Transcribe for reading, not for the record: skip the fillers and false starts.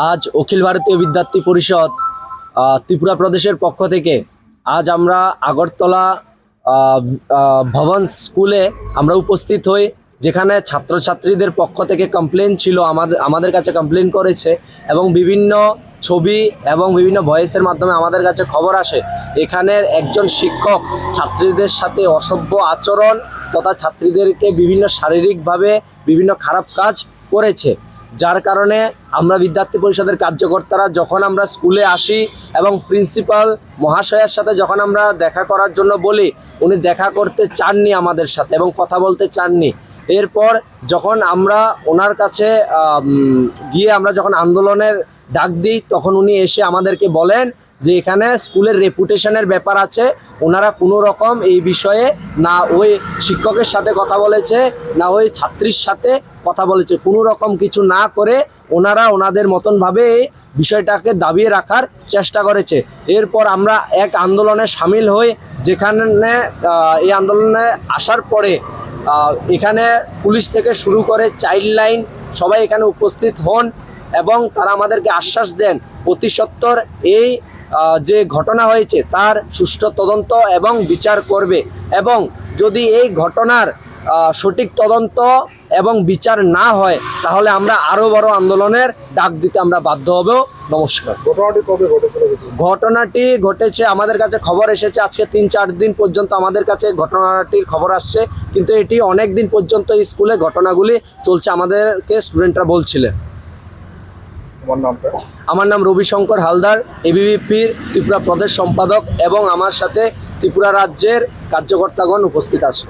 আজ অখিল ভারতীয় বিদ্যার্থী পরিষদ ত্রিপুরা প্রদেশের পক্ষ থেকে আজ আমরা আগরতলা ভবন স্কুলে আমরা উপস্থিত হই, যেখানে ছাত্রছাত্রীদের পক্ষ থেকে কমপ্লেন ছিল, আমাদের কাছে কমপ্লেন করেছে এবং বিভিন্ন ছবি এবং বিভিন্ন ভয়েসের মাধ্যমে আমাদের কাছে খবর আসে এখানের একজন শিক্ষক ছাত্রীদের সাথে অসভ্য আচরণ তথা ছাত্রীদেরকে বিভিন্ন শারীরিকভাবে বিভিন্ন খারাপ কাজ করেছে। যার কারণে আমরা বিদ্যার্থী পরিষদের কার্যকর্তারা যখন আমরা স্কুলে আসি এবং প্রিন্সিপাল মহাশয়ের সাথে যখন আমরা দেখা করার জন্য বলি, উনি দেখা করতে চাননি আমাদের সাথে এবং কথা বলতে চাননি। এরপর যখন আমরা ওনার কাছে গিয়ে আমরা যখন আন্দোলনের ডাক দিই, তখন উনি এসে আমাদেরকে বলেন যে এখানে স্কুলের রেপুটেশনের ব্যাপার আছে, ওনারা কোনো রকম এই বিষয়ে না ওই শিক্ষকের সাথে কথা বলেছে না ওই ছাত্রীর সাথে কথা বলেছে, কোনো রকম কিছু না করে ওনারা ওনাদের মতনভাবে বিষয়টাকে দাবিয়ে রাখার চেষ্টা করেছে। এরপর আমরা এক আন্দোলনে সামিল হই, যেখানে এই আন্দোলনে আসার পরে এখানে পুলিশ থেকে শুরু করে চাইল্ড লাইন সবাই এখানে উপস্থিত হন এবং তারা আমাদেরকে আশ্বাস দেন অতি সত্বর এই যে ঘটনা হয়েছে তার সুষ্ঠু তদন্ত এবং বিচার করবে, এবং যদি এই ঘটনার সঠিক তদন্ত এবং বিচার না হয় তাহলে আমরা আরও বড় আন্দোলনের ডাক দিতে আমরা বাধ্য হব। নমস্কার। ঘটনাটি কবে ঘটেছিল? ঘটনাটি ঘটেছে, আমাদের কাছে খবর এসেছে আজকে 3-4 দিন পর্যন্ত আমাদের কাছে ঘটনাটির খবর আসছে, কিন্তু এটি অনেক দিন পর্যন্ত স্কুলে ঘটনাগুলি চলছে, আমাদেরকে স্টুডেন্টরা বলছিলেন। আমার নাম রবিশঙ্কর হালদার, এবিভিপির ত্রিপুরা প্রদেশ সম্পাদক, এবং আমার সাথে ত্রিপুরা রাজ্যের কার্যকর্তাগণ উপস্থিত আছে।